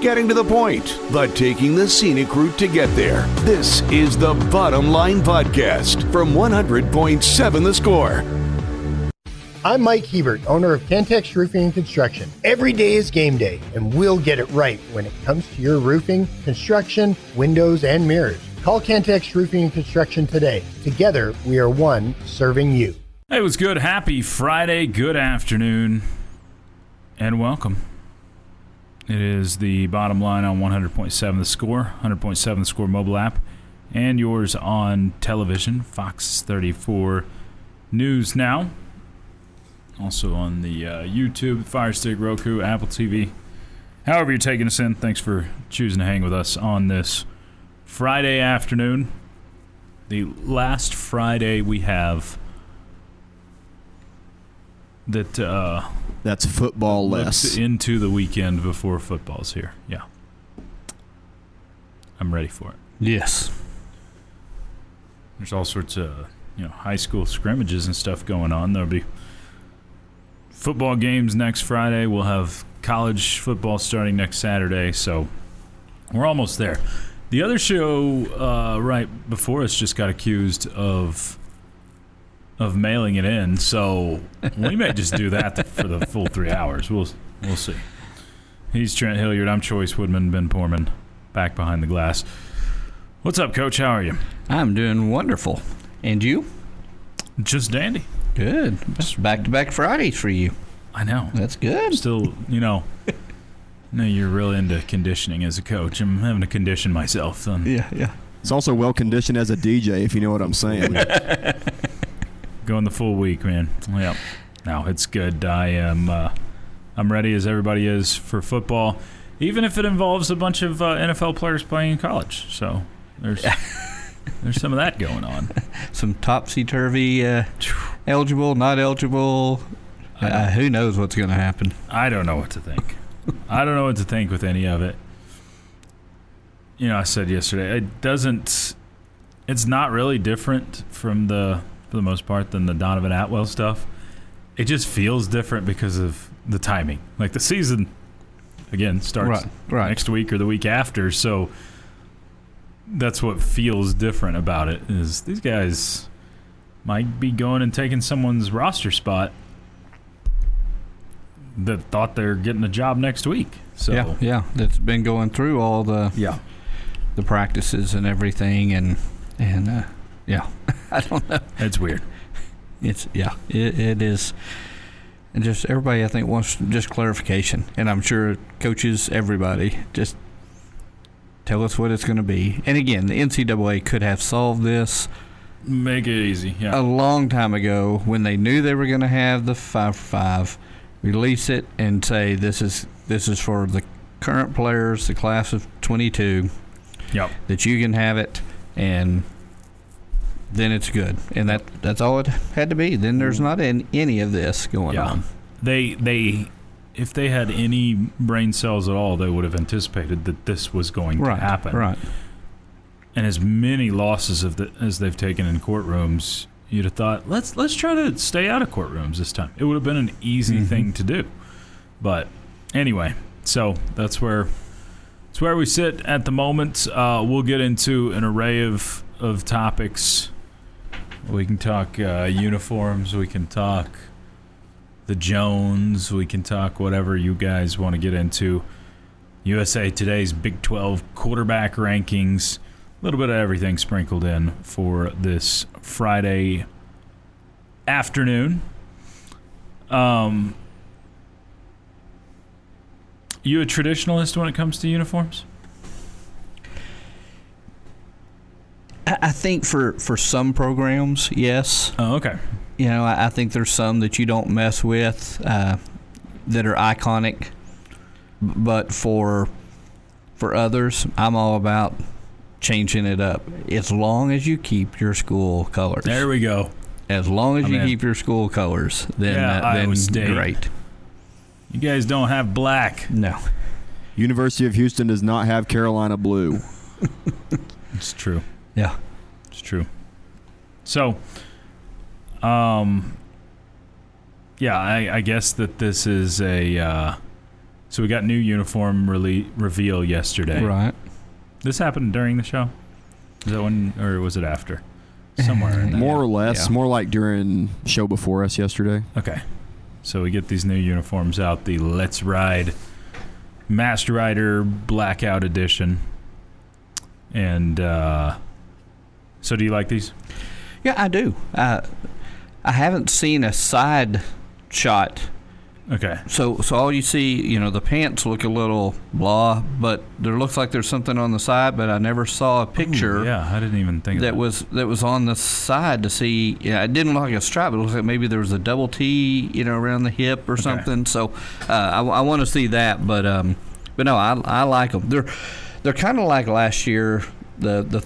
getting to the point, but taking the scenic route to get there. This is the Bottom Line Podcast from 100.7 The Score. I'm Mike Hebert, owner of Cantex Roofing and Construction. Every day is game day, and we'll get it right when it comes to your roofing, construction, windows, and mirrors. Call Cantex Roofing and Construction today. Together, we are one serving you. Hey, what's good? Happy Friday. Good afternoon, and welcome. It is the Bottom Line on 100.7 The Score, 100.7 The Score mobile app, and yours on television, Fox 34 News Now. Also on the YouTube, Fire Stick, Roku, Apple TV. However you're taking us in, thanks for choosing to hang with us on this Friday afternoon. The last Friday we have that's football less into the weekend before football's here. Yeah, I'm ready for it. Yes, there's all sorts of high school scrimmages and stuff going on. There'll be football games next Friday. We'll have college football starting next Saturday. So we're almost there. The other show right before us just got accused of mailing it in, so we may just do that for the full 3 hours. We'll see. He's Trent Hilliard. I'm Chois Woodman, Ben Porman, back behind the glass. What's up, Coach? How are you? I'm doing wonderful. And you? Just dandy. Good. Just back-to-back Fridays for you. I know. That's good. Still, no, you're really into conditioning as a coach. I'm having to condition myself. Yeah. It's also well-conditioned as a DJ, if you know what I'm saying. Going the full week, man. Yep. No, it's good. I'm ready as everybody is for football, even if it involves a bunch of NFL players playing in college. So there's some of that going on. Some topsy-turvy, eligible, not eligible. Who knows what's going to happen? I don't know what to think. I don't know what to think with any of it. I said yesterday, it's not really different for the most part than the Donovan Atwell stuff. It just feels different because of the timing. Like the season, again, starts right. next week or the week after. So that's what feels different about it, is these guys might be going and taking someone's roster spot that thought they're getting a job next week. So yeah, that's been going through all the practices and everything, and yeah, I don't know. It's weird. It is. And just everybody, I think, wants just clarification. And I'm sure coaches, everybody, just tell us what it's going to be. And again, the NCAA could have solved this. Make it easy, yeah. A long time ago when they knew they were going to have the 5-for-5, release it and say this is for the current players, the class of 22, that you can have it, and then it's good. And that's all it had to be. Then there's not any of this going on. They if they had any brain cells at all, they would have anticipated that this was going to happen. Right. And as many losses as they've taken in courtrooms, you'd have thought, let's try to stay out of courtrooms this time. It would have been an easy thing to do. But anyway, so that's where we sit at the moment. We'll get into an array of topics. We can talk uniforms. We can talk the Jones. We can talk whatever you guys want to get into. USA Today's Big 12 quarterback rankings. A little bit of everything sprinkled in for this Friday afternoon. You a traditionalist when it comes to uniforms? I think for some programs, yes. Oh, okay. I think there's some that you don't mess with that are iconic. But for others, I'm all about changing it up. As long as you keep your school colors. There we go. As long as you keep your school colors, then great. You guys don't have black. No. University of Houston does not have Carolina blue. It's true. Yeah. It's true. So, I guess that this is a So we got new uniform reveal yesterday. Right. This happened during the show? Is that when, or was it after? Somewhere in there. More or less. Yeah. More like during show before us yesterday. Okay. So we get these new uniforms out, the Let's Ride Masked Rider Blackout Edition. And so do you like these? Yeah, I do. I haven't seen a side shot. Okay. So all you see, the pants look a little blah, but there looks like there's something on the side, but I never saw a picture. Ooh, yeah, I didn't even think that of that was on the side to see. Yeah, it didn't look like a stripe. It looks like maybe there was a double T, around the hip or something. So I want to see that, but no, I like them. They're kind of like last year, the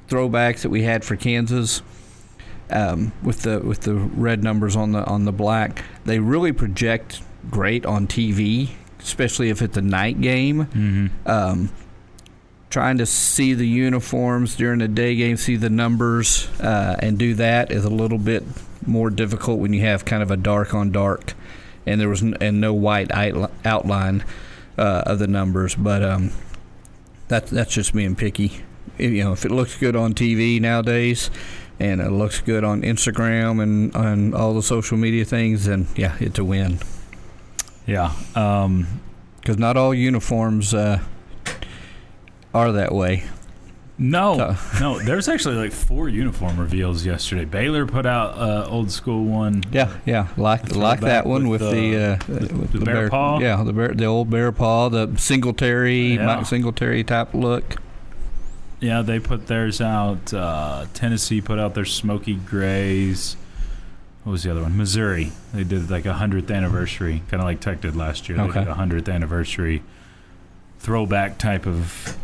throwbacks that we had for Kansas. With the red numbers on the black, they really project great on TV, especially if it's a night game. Mm-hmm. Trying to see the uniforms during the day game, see the numbers, and do that is a little bit more difficult when you have kind of a dark on dark, and there was no white outline of the numbers. But that's just being picky. If it looks good on TV nowadays, and it looks good on Instagram and on all the social media things, then yeah, it's a win. Yeah. Because not all uniforms are that way. No. There's actually like 4 uniform reveals yesterday. Baylor put out old school one. Yeah, like that one with the bear paw. Yeah, the old bear paw, the Singletary, Yeah. Mike Singletary type look. Yeah, they put theirs out. Tennessee put out their smoky grays. What was the other one? Missouri. They did like a 100th anniversary, kind of like Tech did last year. Okay. They did a 100th anniversary throwback type of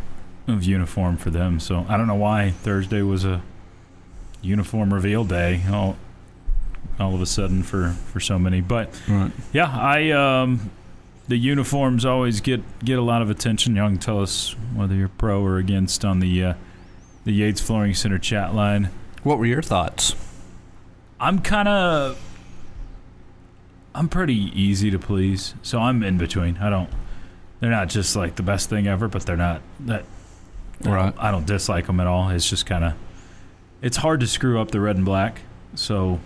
uniform for them. So I don't know why Thursday was a uniform reveal day all of a sudden for so many. But right. Yeah, the uniforms always get a lot of attention. Y'all can tell us whether you're pro or against on the Yates Flooring Center chat line. What were your thoughts? I'm pretty easy to please, so I'm in between. They're not just like the best thing ever, but they're not that. Right. I don't dislike them at all. It's just it's hard to screw up the red and black, so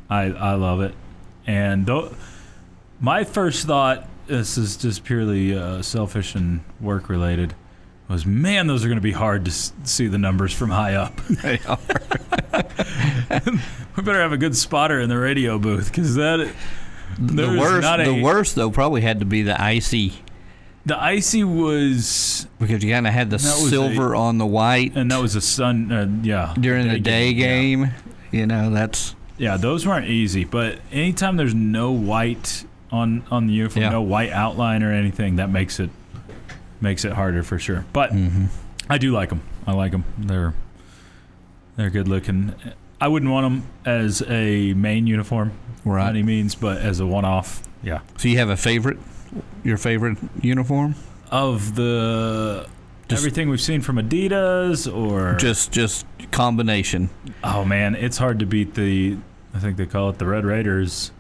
I love it. And my first thought, this is just purely selfish and work related, was, man, those are going to be hard to see the numbers from high up. They are. We better have a good spotter in the radio booth, because the worst though probably had to be the icy. The icy was because you kind of had the silver on the white, and that was a sun. During the day game, that's those weren't easy. But anytime there's no white on the uniform, no white outline or anything, that makes it harder for sure. But I do like them. I like them. They're good looking. I wouldn't want them as a main uniform by any means, but as a one-off, yeah. So you have your favorite uniform of everything we've seen from Adidas, or just combination? Oh man, it's hard to beat I think they call it the Red Raiders,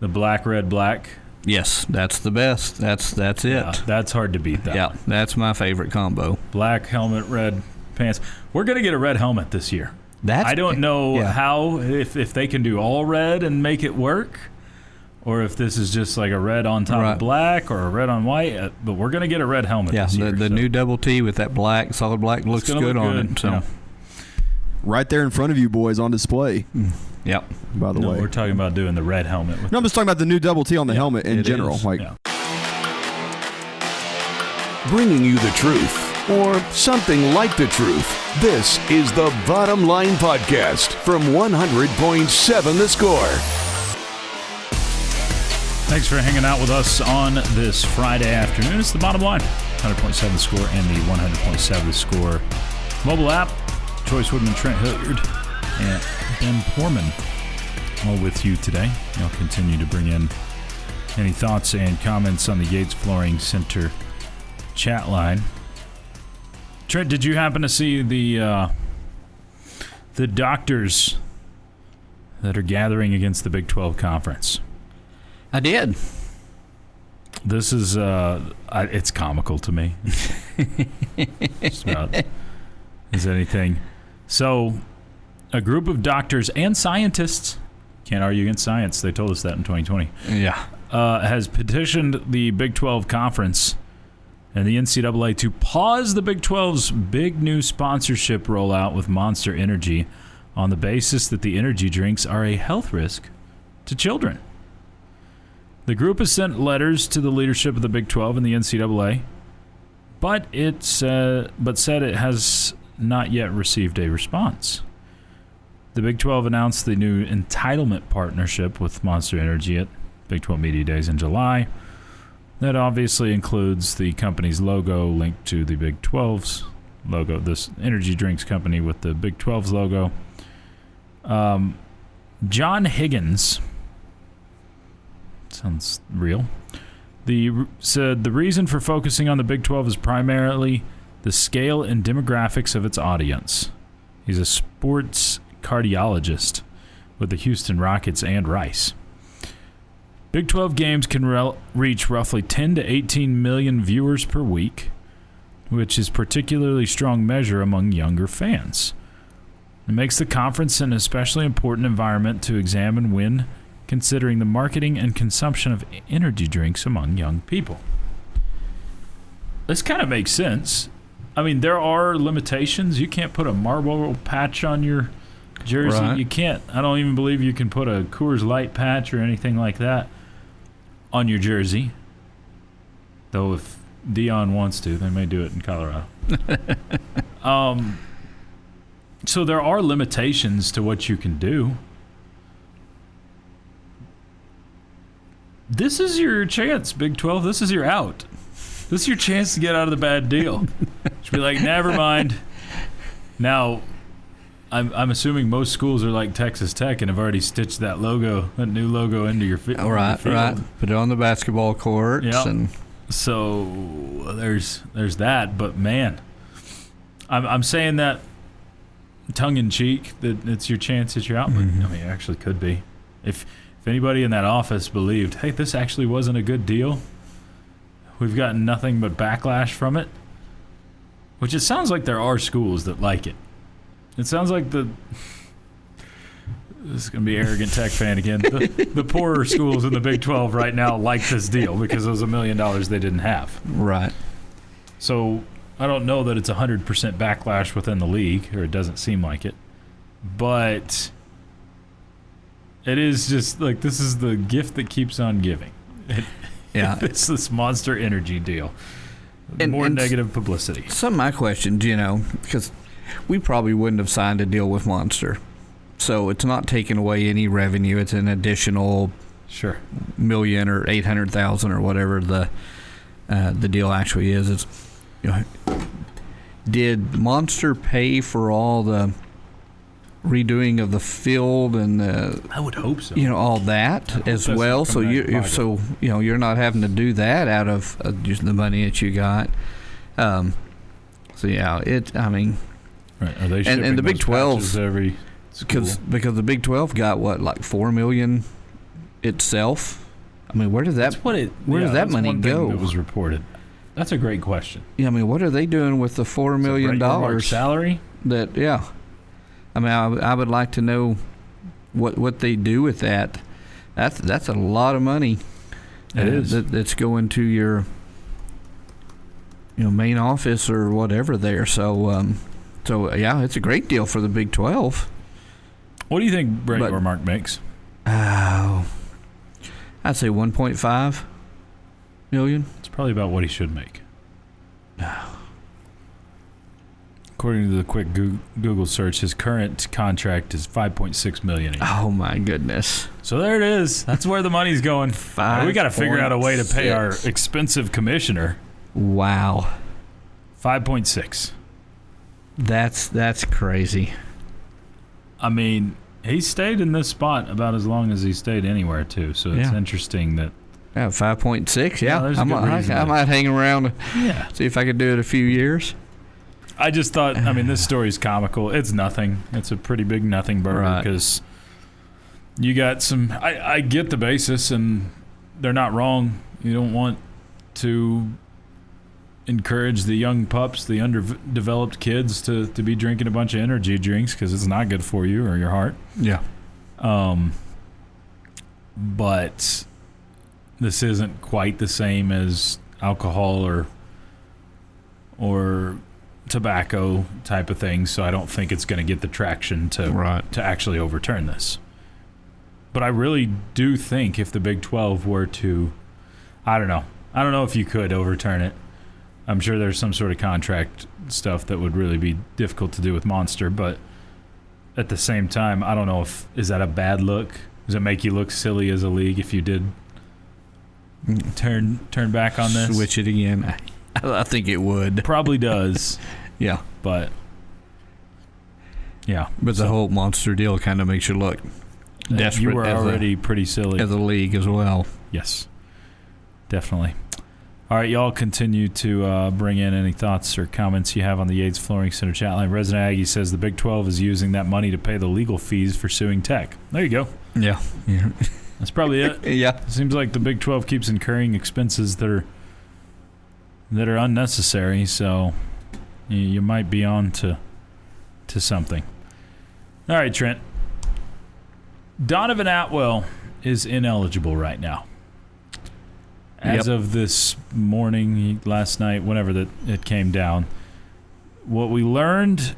the black, red, black. Yes, that's the best. That's it. Yeah, that's hard to beat. That's my favorite combo. Black helmet, red pants. We're gonna get a red helmet this year. I don't know how, if they can do all red and make it work, or if this is just like a red on top of black or a red on white. But we're going to get a red helmet this year. The new double T with that black, solid black, looks good on it. So. Yeah. Right there in front of you boys on display. Yep. By the way. We're talking about doing the red helmet. I'm just talking about the new double T on the helmet in general. Bringing you the truth, or something like the truth. This is the Bottom Line Podcast from 100.7 The Score. Thanks for hanging out with us on this Friday afternoon. It's the Bottom Line, 100.7 The Score and the 100.7 The Score mobile app. Chois Woodman Trent Hilliard and Ben Poorman all with you today. I'll continue to bring in any thoughts and comments on the Yates Flooring Center chat line. Trent, did you happen to see the doctors that are gathering against the Big 12 Conference? I did. This is it's comical to me. Just about as anything. So, a group of doctors and scientists, can't argue against science, they told us that in 2020. Yeah. Has petitioned the Big 12 Conference and the NCAA to pause the Big 12's big new sponsorship rollout with Monster Energy on the basis that the energy drinks are a health risk to children. The group has sent letters to the leadership of the Big 12 and the NCAA, but said it has not yet received a response. The Big 12 announced the new entitlement partnership with Monster Energy at Big 12 Media Days in July. That obviously includes the company's logo linked to the Big 12's logo, this energy drinks company with the Big 12's logo. John Higgins, sounds real, said the reason for focusing on the Big 12 is primarily the scale and demographics of its audience. He's a sports cardiologist with the Houston Rockets and Rice. Big 12 games can reach roughly 10 to 18 million viewers per week, which is particularly strong measure among younger fans. It makes the conference an especially important environment to examine when considering the marketing and consumption of energy drinks among young people. This kind of makes sense. I mean, there are limitations. You can't put a Marlboro patch on your jersey. Right. You can't. I don't even believe you can put a Coors Light patch or anything like that on your jersey. Though if Dion wants to, they may do it in Colorado. So there are limitations to what you can do. This is your chance, Big 12. This is your out. This is your chance to get out of the bad deal. Just be like, never mind. Now, I'm assuming most schools are like Texas Tech and have already stitched that new logo into your field. Right. Put it on the basketball courts. Yep. And so there's that. But man, I'm saying that tongue in cheek that it's your chance that you're out. But I mean, it actually could be. If anybody in that office believed, hey, this actually wasn't a good deal, we've gotten nothing but backlash from it. Which it sounds like there are schools that like it. It sounds like this is going to be arrogant Tech fan again. The poorer schools in the Big 12 right now like this deal because it was $1 million they didn't have. Right. So I don't know that it's 100% backlash within the league, or it doesn't seem like it. But it is just like this is the gift that keeps on giving. Yeah. It's this Monster Energy deal. More negative publicity. Some of my questions, because we probably wouldn't have signed a deal with Monster. So it's not taking away any revenue. It's an additional $1,000,000 or $800,000 or whatever the deal actually is. It's, did Monster pay for all the redoing of the field and I would hope so. All that as well. So you're not having to do that out of just the money that you got. Right. Are they shipping and the Big 12 every because the Big 12 got what, like $4 million itself? I mean, where does that money go? That was reported. That's a great question. Yeah, I mean, what are they doing with the $4 million salary? I mean, I would like to know what they do with that. That's a lot of money. It is. That's going to your main office or whatever there. So yeah, it's a great deal for the Big 12. What do you think Brady or Mark makes? I'd say $1.5 million. It's probably about what he should make. According to the quick Google search, his current contract is $5.6 million a year. Oh my goodness! So there it is. That's where the money's going. We got to figure out a way to pay our expensive commissioner. Wow. 5.6. That's crazy. I mean, he stayed in this spot about as long as he stayed anywhere too. So it's interesting that. Yeah, 5.6. Yeah, I might hang around. Yeah. See if I could do it a few years. I just thought, this story's comical. It's nothing. It's a pretty big nothing burger because you got some. I get the basis, and they're not wrong. You don't want to encourage the young pups, the underdeveloped kids to be drinking a bunch of energy drinks because it's not good for you or your heart. Yeah. But this isn't quite the same as alcohol or tobacco type of thing, so I don't think it's going to get the traction to actually overturn this. But I really do think if the Big 12 were to, I don't know if you could overturn it. I'm sure there's some sort of contract stuff that would really be difficult to do with Monster, but at the same time, I don't know is that a bad look? Does it make you look silly as a league if you did turn back on this? Switch it again. I think it would. Probably does. Yeah. But the whole Monster deal kind of makes you look desperate. You were already pretty silly. As a league as well. Yes. Definitely. All right, y'all continue to bring in any thoughts or comments you have on the Yates Flooring Center chat line. Resident Aggie says the Big 12 is using that money to pay the legal fees for suing Tech. There you go. Yeah. That's probably it. Yeah. It seems like the Big 12 keeps incurring expenses that are unnecessary, so you might be on to something. All right, Trent. Donovan Atwell is ineligible right now. As of this morning, last night, whenever it came down, what we learned,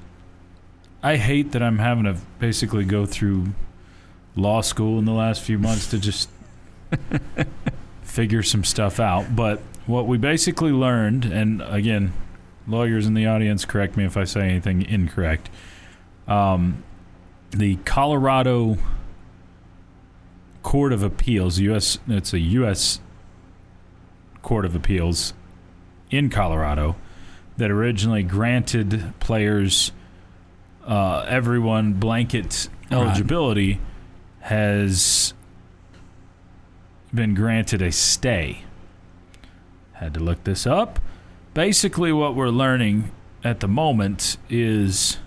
I hate that I'm having to basically go through law school in the last few months to just figure some stuff out. But what we basically learned, and again, lawyers in the audience, correct me if I say anything incorrect, the Colorado Court of Appeals, it's a U.S. Court of Appeals in Colorado that originally granted players everyone blanket eligibility has been granted a stay. Had to look this up. Basically what we're learning at the moment is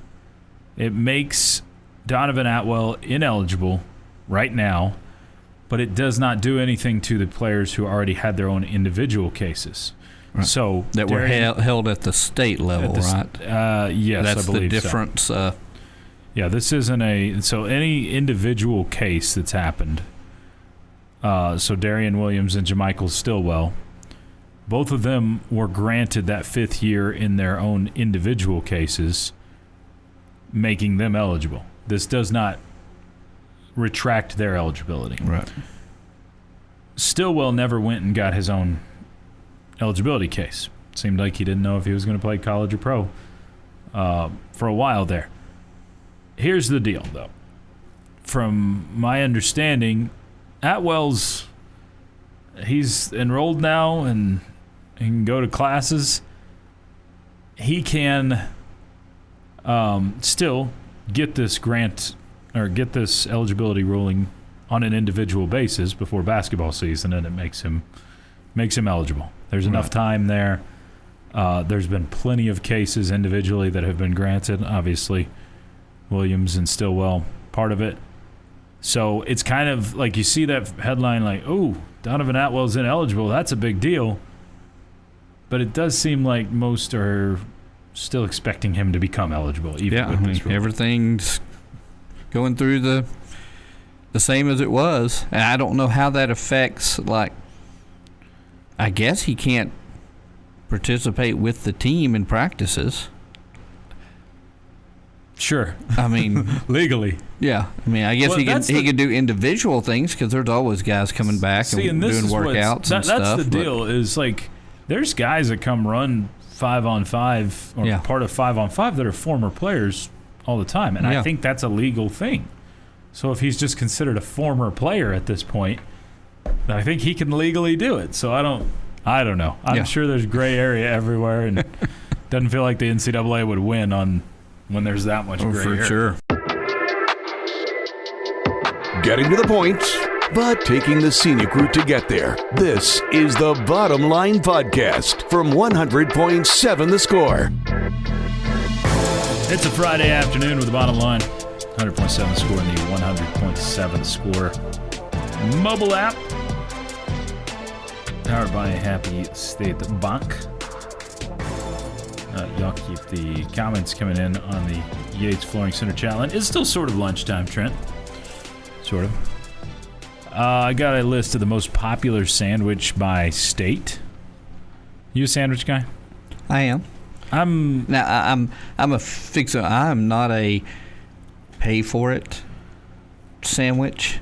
it makes Donovan Atwell ineligible right now, but it does not do anything to the players who already had their own individual cases. Right. So that were held at the state level, right? Yes, that's I believe the difference. So. This isn't so any individual case that's happened. So Darian Williams and JaMychal Stillwell, both of them were granted that 5th year in their own individual cases, making them eligible. This does not retract their eligibility. Right. Stillwell never went and got his own eligibility case. Seemed like he didn't know if he was going to play college or pro for a while there. Here's the deal, though. From my understanding, Atwell's he's enrolled now and he can go to classes. He can still get this grant or get this eligibility ruling on an individual basis before basketball season, and it makes him eligible. There's enough time there. There's been plenty of cases individually that have been granted. Obviously, Williams and Stillwell part of it. So it's kind of like you see that headline like, oh, Donovan Atwell's ineligible. That's a big deal. But it does seem like most are still expecting him to become eligible. Even with this rule. Everything's going through the same as it was. And I don't know how that affects, like, I guess he can't participate with the team in practices. Sure. I mean, legally. Yeah. I mean, I guess he could do individual things because there's always guys coming back and doing workouts and stuff. That's the deal is, like, there's guys that come run 5-on-5 or part of 5-on-5 that are former players all the time. And I think that's a legal thing. So if he's just considered a former player at this point, I think he can legally do it. So I don't know. I'm sure there's gray area everywhere, and doesn't feel like the NCAA would win on when there's that much gray area. For sure. Getting to the point, but taking the scenic route to get there. This is the Bottom Line Podcast from 100.7 The Score. It's a Friday afternoon with the Bottom Line. 100.7 The Score and the 100.7 The Score mobile app. Powered by Happy State Bank. Y'all keep the comments coming in on the Yates Flooring Center challenge. It's still sort of lunchtime, Trent. Sort of. I got a list of the most popular sandwich by state. You a sandwich guy? I am. I'm a fixer. I'm not a pay for it sandwich.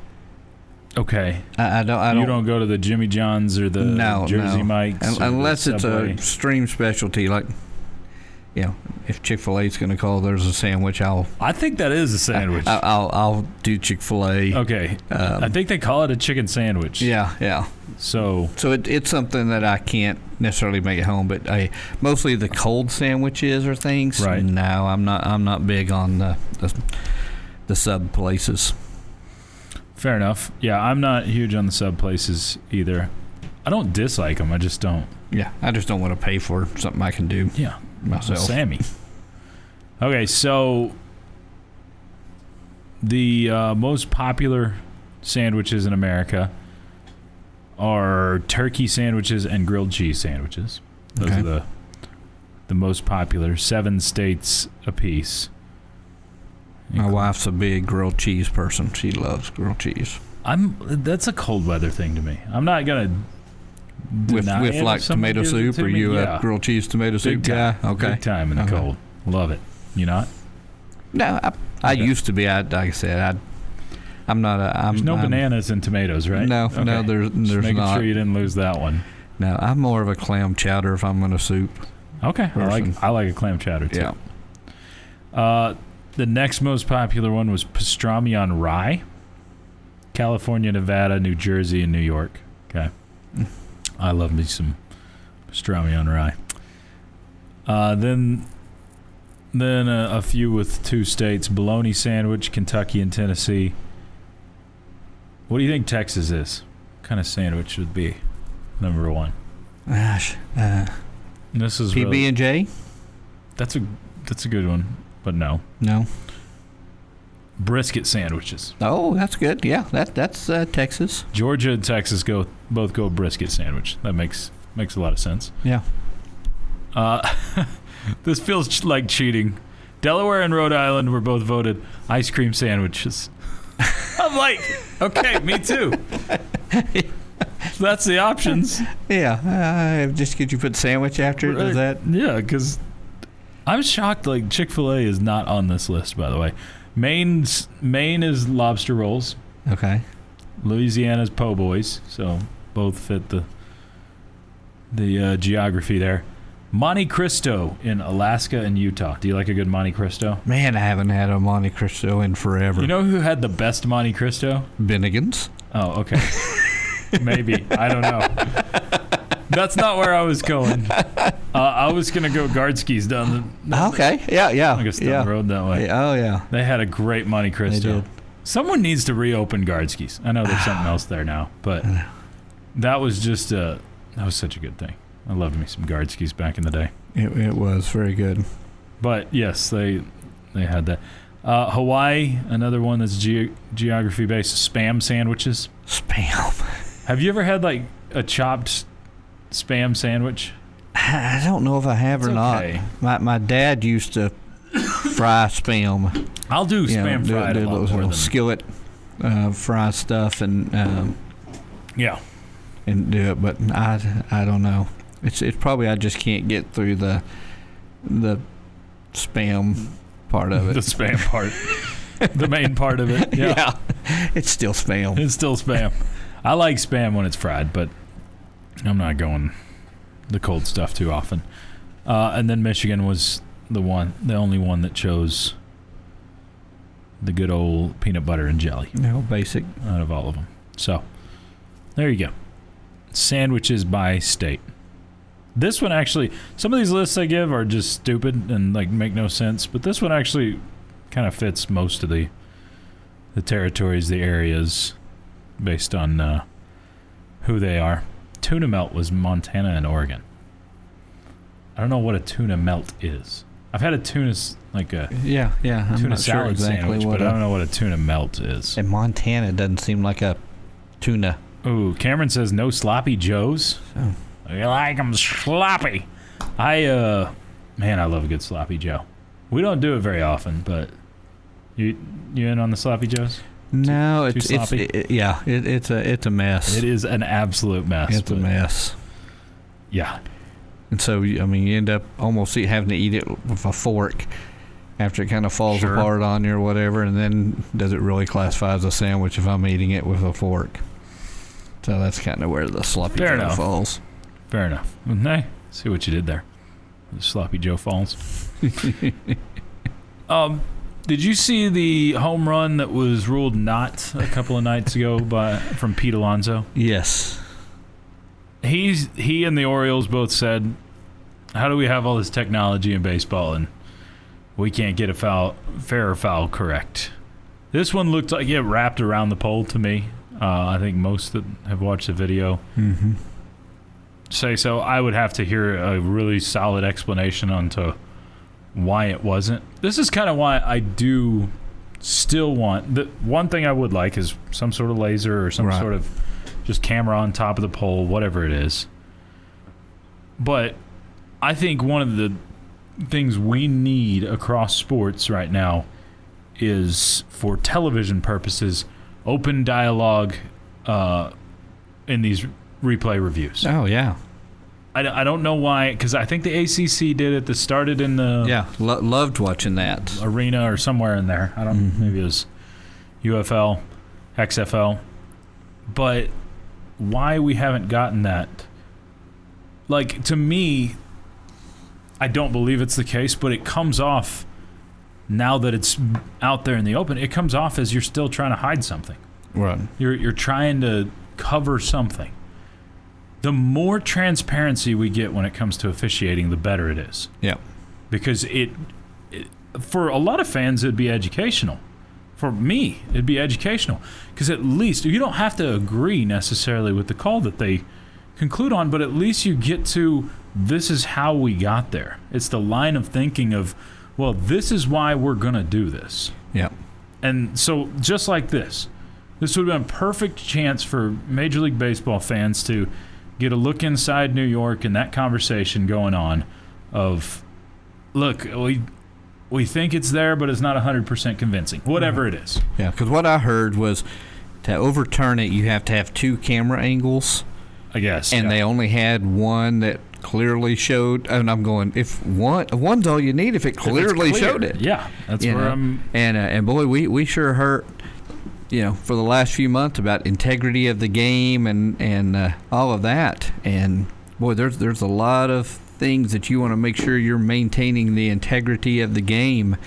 Okay. I don't. You don't go to the Jimmy John's or the Jersey Mike's, unless it's a extreme specialty, like if Chick-fil-A is going to call theirs a sandwich, I think that is a sandwich. I'll do Chick-fil-A. Okay. I think they call it a chicken sandwich. Yeah. So it's something that I can't necessarily make at home, but mostly the cold sandwiches or things. Right. No, I'm not big on the sub places. Fair enough. Yeah, I'm not huge on the sub places either. I don't dislike them. I just don't. Yeah, I just don't want to pay for something I can do. Yeah, myself. Sammy. Okay, so the most popular sandwiches in America are turkey sandwiches and grilled cheese sandwiches. Those are the most popular. 7 states apiece. My wife's a big grilled cheese person. She loves grilled cheese. That's a cold weather thing to me. I'm not gonna with like tomato soup. Are you a grilled cheese tomato soup guy? Okay, big time in the cold. Love it. You not? No, I used to be. Like I said, I'm not a. There's no bananas in tomatoes, right? No, there's Just making not. sure you didn't lose that one. No, I'm more of a clam chowder if I'm going to soup. Okay, I like a clam chowder too. Yeah. The next most popular one was pastrami on rye. California, Nevada, New Jersey, and New York. Okay. I love me some pastrami on rye. Then a few with 2 states: bologna sandwich, Kentucky and Tennessee. What do you think Texas is? What kind of sandwich would be number 1? Gosh, this is PB&J. That's a good one, but no. Brisket sandwiches. Oh, that's good. Yeah, that's Texas. Georgia and Texas both go brisket sandwich. That makes a lot of sense. Yeah. This feels like cheating. Delaware and Rhode Island were both voted ice cream sandwiches. I'm like, okay, me too. So that's the options. Yeah. Just could you put sandwich after it? Does that? Yeah, because I'm shocked. Like Chick-fil-A is not on this list, by the way. Maine is lobster rolls. Okay. Louisiana's po' boys, so both fit the geography there. Monte Cristo in Alaska and Utah. Do you like a good Monte Cristo? Man, I haven't had a Monte Cristo in forever. You know who had the best Monte Cristo? Bennigan's. Oh, okay. Maybe. I don't know. That's not where I was going. I was going to go Guardski's down the... Okay. Yeah. I guess down the road that way. Oh, yeah. They had a great Monte Cristo. They did. Someone needs to reopen Guardski's. I know there's something else there now, but that was just that was such a good thing. I loved me some Guardski's back in the day. It was very good. But yes, they had that. Hawaii, another one that's geography based. Spam sandwiches. Spam. Have you ever had like a chopped spam sandwich? I don't know if I have or okay. not. My dad used to fry spam. I'll do spam fried a lot more than skillet fry stuff and yeah, and do it. But I don't know. It's probably I just can't get through the spam part of it. The spam part, the main part of it. Yeah. It's still spam. It's still spam. I like spam when it's fried, but I'm not going the cold stuff too often. And then Michigan was the only one that chose the good old peanut butter and jelly. Basic out of all of them. So there you go. Sandwiches by state. This one actually, some of these lists I give are just stupid and like make no sense, but this one actually kind of fits most of the territories, the areas, based on who they are. Tuna melt was Montana and Oregon. I don't know what a tuna melt is. I've had a tuna like a tuna salad exactly sandwich, but I don't know what a tuna melt is. And Montana doesn't seem like a tuna Ooh, Cameron says no sloppy joes. Oh. You like them sloppy. Man, I love a good sloppy joe. We don't do it very often, but you in on the sloppy joes? No, Too sloppy? It's a mess. It is an absolute mess. It's a mess. Yeah. And so, I mean, you end up almost having to eat it with a fork after it kind of falls apart on you or whatever, and then does it really classify as a sandwich if I'm eating it with a fork? So that's kind of where the sloppy Joe falls. Fair enough. Hey, see what you did there. The sloppy Joe falls. Did you see the home run that was ruled not a couple of nights ago from Pete Alonso? Yes. He and the Orioles both said, how do we have all this technology in baseball and we can't get a fair or foul correct? This one looked like it wrapped around the pole to me. I think most that have watched the video say so. I would have to hear a really solid explanation onto why it wasn't. This is kind of why I do still want the one thing I would like is some sort of laser or some sort of just camera on top of the pole, whatever it is. But I think one of the things we need across sports right now is, for television purposes, open dialogue in these replay reviews. Oh, yeah. I don't know why, because I think the ACC did it. That started in the loved watching that arena or somewhere in there. I don't know. Maybe it was UFL, XFL. But why we haven't gotten that? Like, to me, I don't believe it's the case, but it comes off, now that it's out there in the open, it comes off as you're still trying to hide something. Right. You're trying to cover something. The more transparency we get when it comes to officiating, the better it is. Yeah. Because it for a lot of fans, it'd be educational. For me, it'd be educational. Because at least, you don't have to agree necessarily with the call that they conclude on, but at least you get to, this is how we got there. It's the line of thinking of, well, this is why we're going to do this. Yeah. And so, just like this would have been a perfect chance for Major League Baseball fans to get a look inside New York and that conversation going on of, look, we think it's there, but it's not 100% convincing, whatever it is. Yeah, because what I heard was to overturn it, you have to have two camera angles. I guess. And they only had one that clearly showed, and I'm going, if one's all you need if it clearly showed it. Yeah, that's where I'm. And boy, we sure hurt, for the last few months about integrity of the game and all of that. And boy, there's a lot of things that you want to make sure you're maintaining the integrity of the game.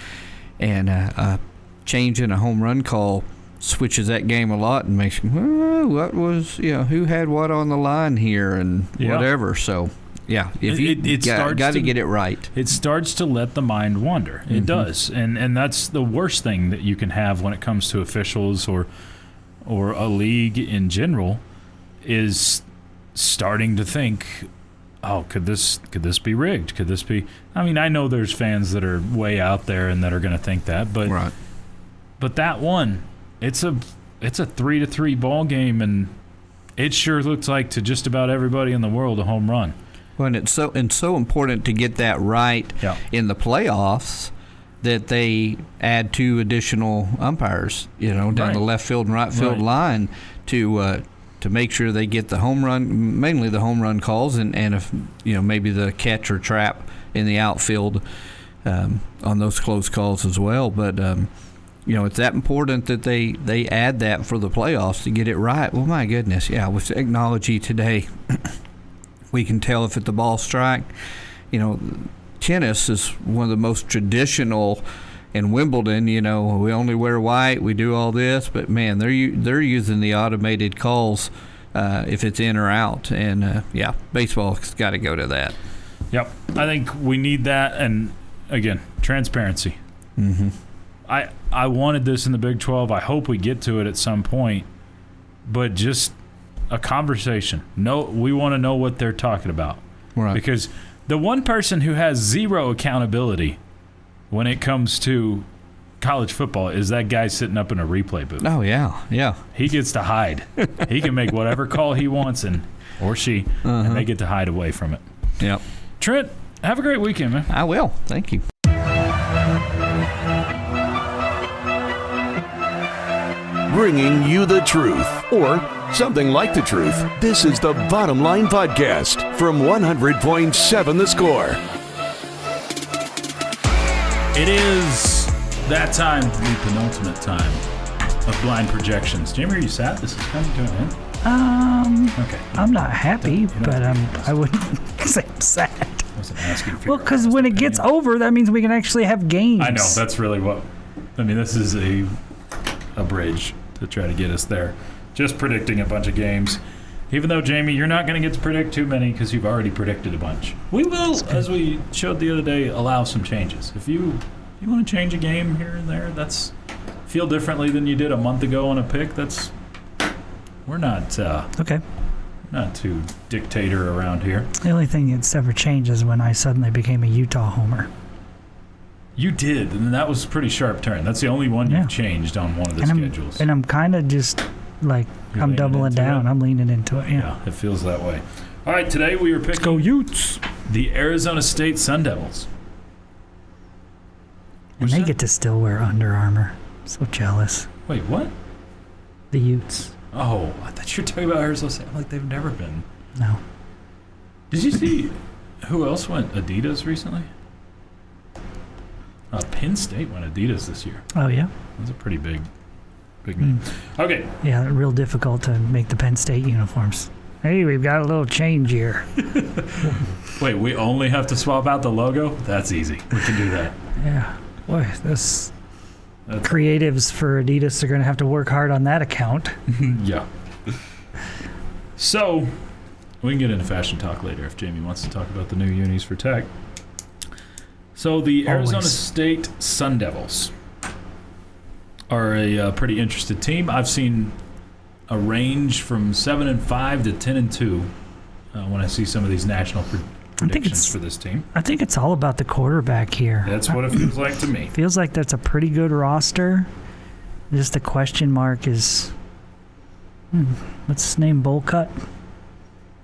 And changing a home run call switches that game a lot and makes what was who had what on the line here and whatever. So if you got to get it right, it starts to let the mind wander. It does, and that's the worst thing that you can have when it comes to officials or a league in general, is starting to think, oh, could this be rigged? Could this be? I mean, I know there's fans that are way out there and that are going to think that, but that one. It's a 3-3 ball game, and it sure looks like to just about everybody in the world a home run. Well, and it's so important to get that right in the playoffs that they add 2 additional umpires, down the left field and right field line to make sure they get the home run, mainly the home run calls, and if maybe the catch or trap in the outfield on those close calls as well, but. It's that important that they add that for the playoffs to get it right. Well, my goodness, with technology today, we can tell if it's the ball strike. Tennis is one of the most traditional in Wimbledon. We only wear white, we do all this, but man, they're using the automated calls if it's in or out, and baseball's got to go to that. Yep, I think we need that, and again, transparency. Mm-hmm. I wanted this in the Big 12. I hope we get to it at some point. But just a conversation. We want to know what they're talking about. Right. Because the one person who has zero accountability when it comes to college football is that guy sitting up in a replay booth. Oh, yeah. He gets to hide. He can make whatever call he wants, or she, and they get to hide away from it. Yep. Trent, have a great weekend, man. I will. Thank you. Bringing you the truth, or something like the truth. This is the Bottom Line Podcast from 100.7 The Score. It is that time, the penultimate time of blind projections. Jamie, are you sad this is coming to an end? Okay. I'm not happy, but I wouldn't say I'm sad. I wasn't asking for Well, because when it gets over, that means we can actually have games. I know, that's really this is a bridge to try to get us there. Just predicting a bunch of games. Even though, Jamie, you're not going to get to predict too many because you've already predicted a bunch. We will, as we showed the other day, allow some changes. If you want to change a game here and there, that's feel differently than you did a month ago on a pick, we're not Okay. not too dictator around here. The only thing that's ever changed is when I suddenly became a Utah homer. You did, and that was a pretty sharp turn. That's the only one you've changed on one of the schedules. And I'm kind of just like, You're I'm doubling down. I'm leaning into it, Yeah, it feels that way. All right, today we were picking... Let's go Utes! The Arizona State Sun Devils. And they get to still wear Under Armour. So jealous. Wait, what? The Utes. Oh, I thought you were talking about Arizona State. I'm like, they've never been. No. Did you see who else went Adidas recently? Penn State went Adidas this year. Oh, yeah? That's a pretty big name. Okay. Yeah, real difficult to make the Penn State uniforms. Hey, we've got a little change here. Wait, we only have to swap out the logo? That's easy. We can do that. Yeah. Boy, creatives for Adidas are going to have to work hard on that account. Yeah. So, we can get into fashion talk later if Jamie wants to talk about the new unis for tech. So, the Arizona State Sun Devils are a pretty interested team. I've seen a range from 7-5 to 10-2 when I see some of these national predictions for this team. I think it's all about the quarterback here. That's what it feels like to me. Feels like that's a pretty good roster. Just the question mark is, what's his name?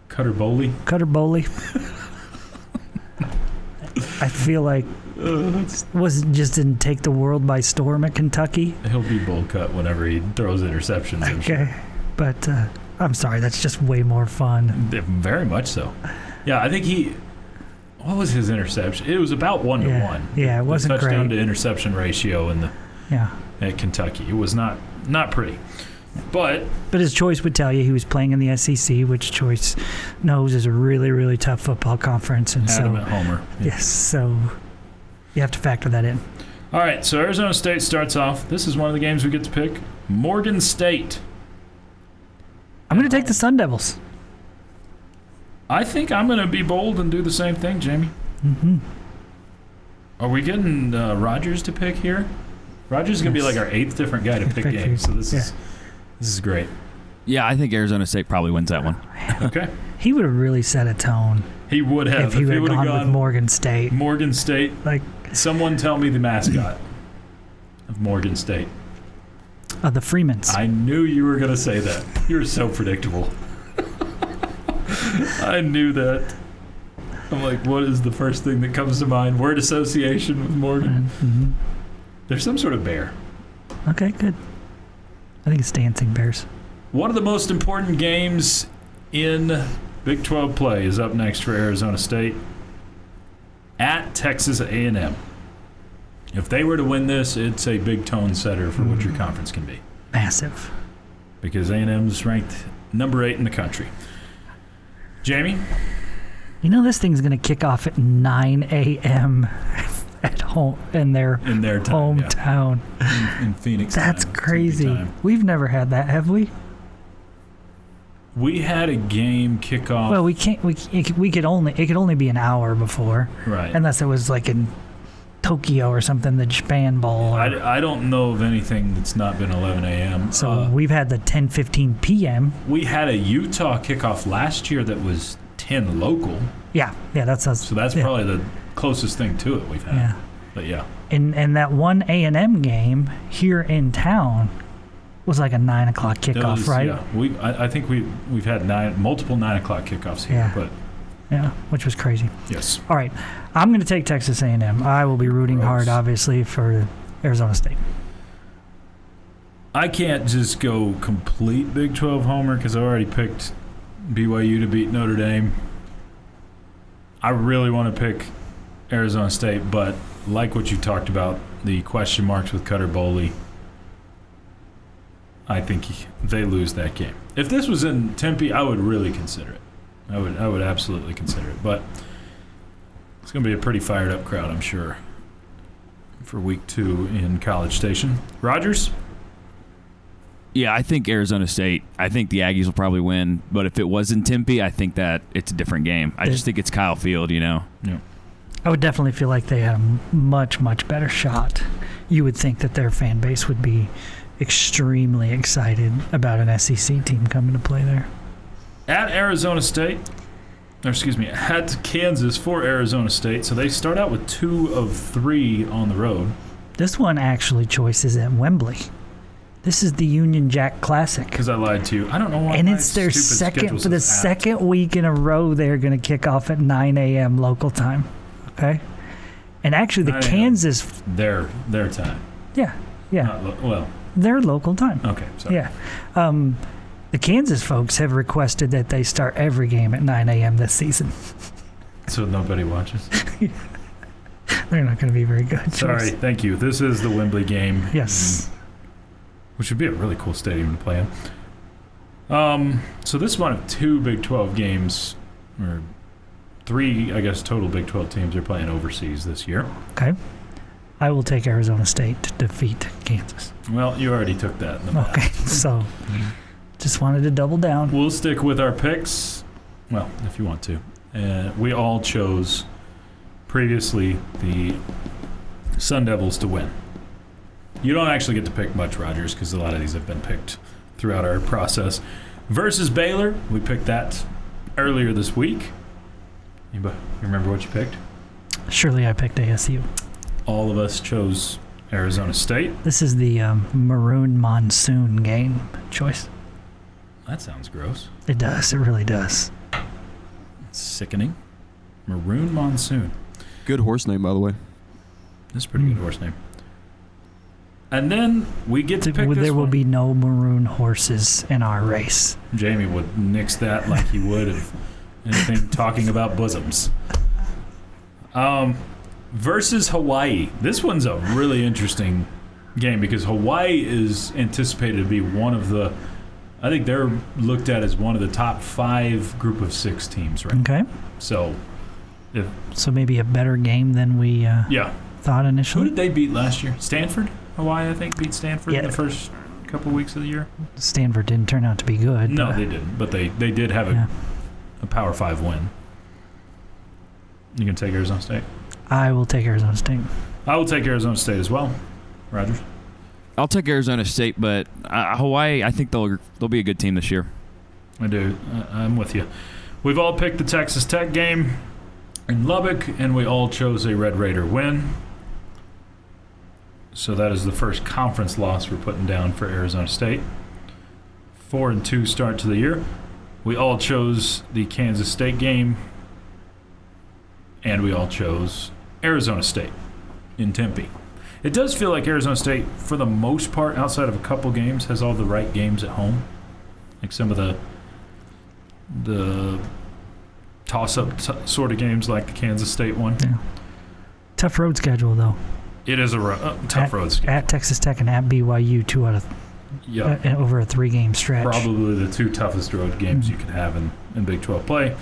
Cutter Bowley. I feel like just didn't take the world by storm at Kentucky. He'll be bowl cut whenever he throws interceptions. I'm sure. But I'm sorry, that's just way more fun. Very much so. Yeah, I think what was his interception? It was about 1-to-1. Yeah, it wasn't the touchdown great. to interception ratio at Kentucky. It was not pretty. But as Choice would tell you, he was playing in the SEC, which Choice knows is a really, really tough football conference. And adamant homer. Yeah. Yes, so you have to factor that in. All right, so Arizona State starts off. This is one of the games we get to pick. Morgan State. I'm going to take the Sun Devils. I think I'm going to be bold and do the same thing, Jamie. Mm-hmm. Are we getting Rogers to pick here? Rogers is going to be like our 8th different guy to pick games, so this is great. Yeah, I think Arizona State probably wins that one. Okay. He would have really set a tone. He would have. If he would have gone with Morgan State. Morgan State. Like, someone tell me the mascot of Morgan State. The Freemans. I knew you were going to say that. You're so predictable. I knew that. I'm like, what is the first thing that comes to mind? Word association with Morgan. Mm-hmm. There's some sort of bear. Okay, good. I think it's Dancing Bears. One of the most important games in Big 12 play is up next for Arizona State at Texas A&M. If they were to win this, it's a big tone setter for what your conference can be. Massive. Because A&M's ranked number 8 in the country. Jamie? You know this thing's going to kick off at 9 a.m. at home in their hometown. Yeah. In Phoenix. That's crazy. We've never had that, have we? We had a game kick off. Well, we can't. It could only be an hour before, right? Unless it was like in Tokyo or something, the Japan Bowl. I don't know of anything that's not been 11 a.m. So we've had the 10:15 p.m. We had a Utah kickoff last year that was 10 local. Yeah, that's us. So that's probably the closest thing to it we've had. Yeah. But yeah. And that one A&M game here in town was like a 9 o'clock kickoff, right? Yeah, I think we've had multiple 9 o'clock kickoffs here, but yeah, which was crazy. Yes. All right, I'm going to take Texas A&M. I will be rooting hard, obviously, for Arizona State. I can't just go complete Big 12 homer because I already picked BYU to beat Notre Dame. I really want to pick Arizona State, but like what you talked about, the question marks with Cutter Boley, I think they lose that game. If this was in Tempe, I would really consider it. I would absolutely consider it. But it's going to be a pretty fired up crowd, I'm sure, for week 2 in College Station. Rogers? Yeah, I think Arizona State. I think the Aggies will probably win. But if it was in Tempe, I think that it's a different game. I just think it's Kyle Field, Yeah. I would definitely feel like they had a much, much better shot. You would think that their fan base would be extremely excited about an SEC team coming to play there. At Arizona State, at Kansas for Arizona State. So they start out with 2 of 3 on the road. This one actually, Choice, is at Wembley. This is the Union Jack Classic. Because I lied to you. I don't know why. And it's their second week in a row they're going to kick off at 9 a.m. local time. Okay? And actually the Kansas... Their time. Yeah. Their local time. Okay, sorry. Yeah. The Kansas folks have requested that they start every game at 9 a.m. this season. So nobody watches? They're not going to be very good. Sorry, thank you. This is the Wembley game. Yes. Which would be a really cool stadium to play in. So this is one of 2 Big 12 games, or 3, I guess, total Big 12 teams are playing overseas this year. Okay. I will take Arizona State to defeat Kansas. Well, you already took that in the math. Okay, so just wanted to double down. We'll stick with our picks. Well, if you want to. We all chose previously the Sun Devils to win. You don't actually get to pick much, Rogers, because a lot of these have been picked throughout our process. Versus Baylor, we picked that earlier this week. You remember what you picked? Surely I picked ASU. All of us chose Arizona State. This is the Maroon Monsoon game, Choice. That sounds gross. It does. It really does. It's sickening. Maroon Monsoon. Good horse name, by the way. That's a pretty good horse name. And then we get to pick this There will one. be no maroon horses in our race. Jamie would nix that like he would if anything talking about bosoms. Versus Hawaii. This one's a really interesting game because Hawaii is anticipated to be one of the, I think they're looked at as one of the top 5 group of 6 teams right Okay. now. So maybe a better game than we thought initially. Who did they beat last year? Stanford? Hawaii, I think, beat Stanford in the first couple weeks of the year. Stanford didn't turn out to be good. No, they didn't. But they did have a Power 5 win. You can take Arizona State? I will take Arizona State. I will take Arizona State as well. Rogers? I'll take Arizona State, but Hawaii, I think they'll be a good team this year. I do. I'm with you. We've all picked the Texas Tech game in Lubbock, and we all chose a Red Raider win. So that is the first conference loss we're putting down for Arizona State. 4-2 start to the year. We all chose the Kansas State game, and we all chose Arizona State in Tempe. It does feel like Arizona State, for the most part, outside of a couple games, has all the right games at home. Like some of the toss-up sort of games like the Kansas State one. Yeah. Tough road schedule, though. It is a tough road schedule. At Texas Tech and at BYU, 2 out of over a 3-game stretch. Probably the 2 toughest road games you could have in Big 12 play.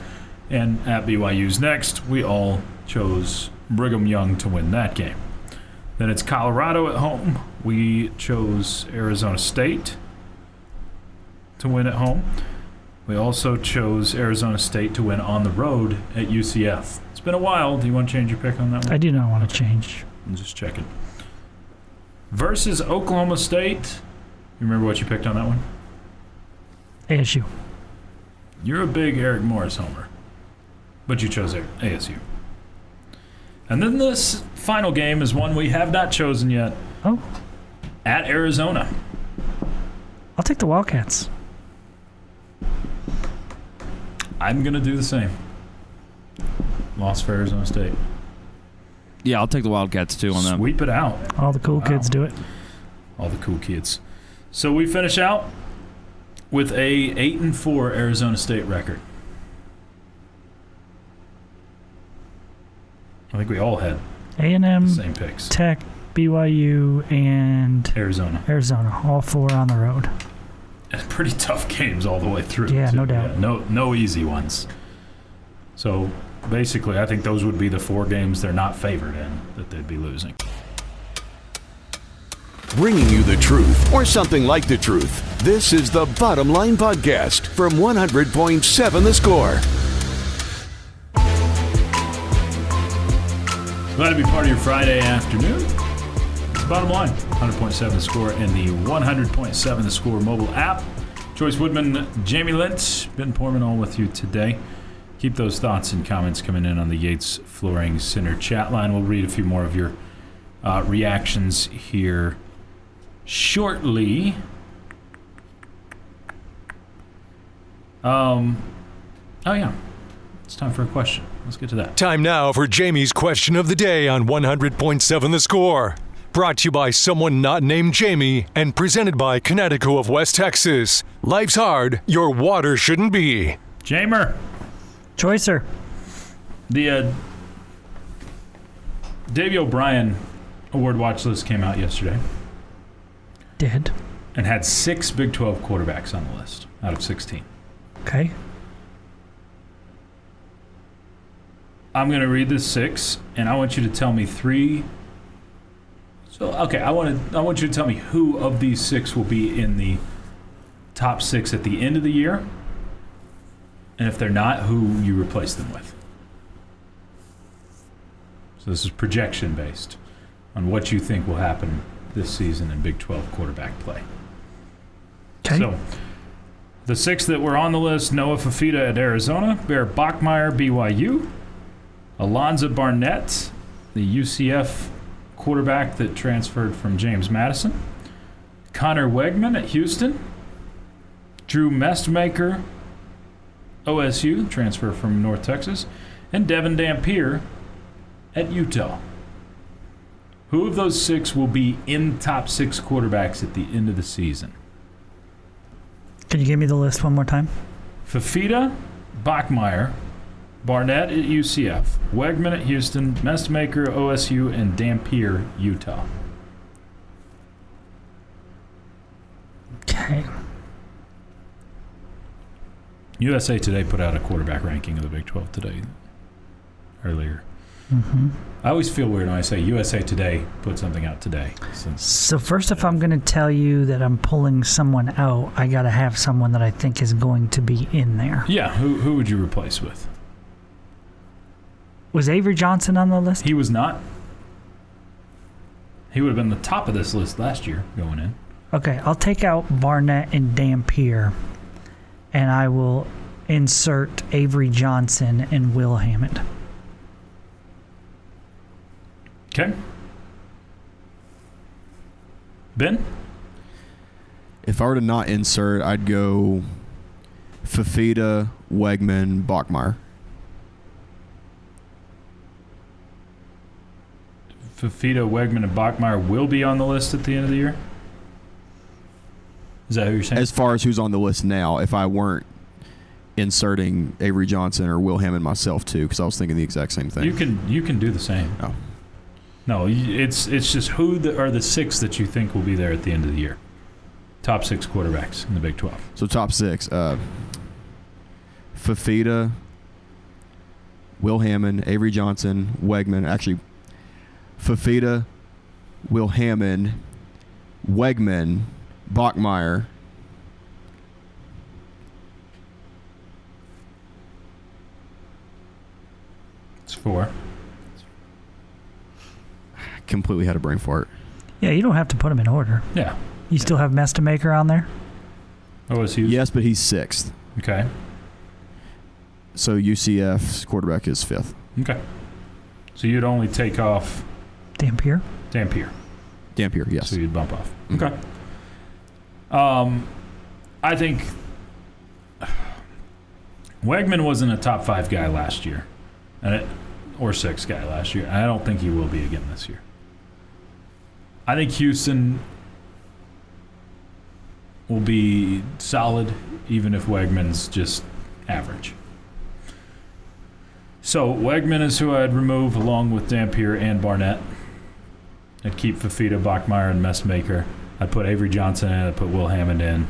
And at BYU's next, we all chose Brigham Young to win that game. Then it's Colorado at home. We chose Arizona State to win at home. We also chose Arizona State to win on the road at UCF. It's been a while. Do you want to change your pick on that one? I do not want to change. I'm just checking. Versus Oklahoma State. You remember what you picked on that one? ASU. You're a big Eric Morris homer, but you chose ASU. And then this final game is one we have not chosen yet. Oh. At Arizona. I'll take the Wildcats. I'm going to do the same. Loss for Arizona State. Yeah, I'll take the Wildcats too on that. Sweep it out. All the cool kids do it. All the cool kids. So we finish out with a 8-4 Arizona State record. I think we all had A&M, the same picks. Tech, BYU, and Arizona. All 4 on the road. And pretty tough games all the way through. Yeah, too. no doubt. Yeah, no easy ones. So basically, I think those would be the 4 games they're not favored in that they'd be losing. Bringing you the truth, or something like the truth. This is the Bottom Line Podcast from 100.7 The Score. Glad to be part of your Friday afternoon. It's Bottom Line, 100.7 The Score, and the 100.7 The Score mobile app. Chois Woodman, Jamie Lent, Ben Portman all with you today. Keep those thoughts and comments coming in on the Yates Flooring Center chat line. We'll read a few more of your reactions here shortly. Oh yeah, it's time for a question. Let's get to that. Time now for Jamie's question of the day on 100.7 The Score. Brought to you by someone not named Jamie and presented by Connecticut of West Texas. Life's hard, your water shouldn't be. Jamer. Choicer. The Davey O'Brien award watch list came out yesterday. Did. And had 6 Big 12 quarterbacks on the list out of 16. Okay. I'm going to read the 6, and I want you to tell me 3. So, okay, I want you to tell me who of these 6 will be in the top 6 at the end of the year, and if they're not, who you replace them with. So this is projection based on what you think will happen this season in Big 12 quarterback play. Okay. So the 6 that were on the list: Noah Fafita at Arizona, Bear Bachmeier, BYU, Alonzo Barnett, the UCF quarterback that transferred from James Madison, Connor Wegman at Houston, Drew Mestmaker, OSU, transfer from North Texas, and Devin Dampier at Utah. Who of those 6 will be in top 6 quarterbacks at the end of the season? Can you give me the list one more time? Fafita, Bachmeier, Barnett at UCF, Wegman at Houston, Mestmaker, OSU, and Dampier, Utah. Okay. USA Today put out a quarterback ranking of the Big 12 today, earlier. Mm-hmm. I always feel weird when I say USA Today put something out today. So first, if I'm going to tell you that I'm pulling someone out, I got to have someone that I think is going to be in there. Yeah, who would you replace with? Was Avery Johnson on the list? He was not. He would have been the top of this list last year going in. Okay, I'll take out Barnett and Dampier, and I will insert Avery Johnson and Will Hammond. Okay. Ben? If I were to not insert, I'd go Fafita, Wegman, Bachmeier. Fafita, Wegman, and Bachmeier will be on the list at the end of the year? Is that who you're saying? As far as who's on the list now, if I weren't inserting Avery Johnson or Will Hammond myself too, because I was thinking the exact same thing. You can do the same. Oh. No, it's just who are the 6 that you think will be there at the end of the year? Top 6 quarterbacks in the Big 12. So top 6, Fafita, Will Hammond, Avery Johnson, Wegman. Actually, Fafita, Will Hammond, Wegman, Bachmeier. It's 4. Completely had a brain fart. Yeah, you don't have to put them in order. Yeah. You still have Mestamaker on there? OSU? Yes, but he's 6th. Okay. So UCF's quarterback is 5th. Okay. So you'd only take off Dampier. Dampier, yes. so you'd bump off. Mhm. Okay. I think Wegman wasn't a top 5 guy last year, or 6 guy last year. I don't think he will be again this year. I think Houston will be solid, even if Wegman's just average. So Wegman is who I'd remove along with Dampier and Barnett. I'd keep Fafita, Bachmeier, and Messmaker. I'd put Avery Johnson in. I'd put Will Hammond in.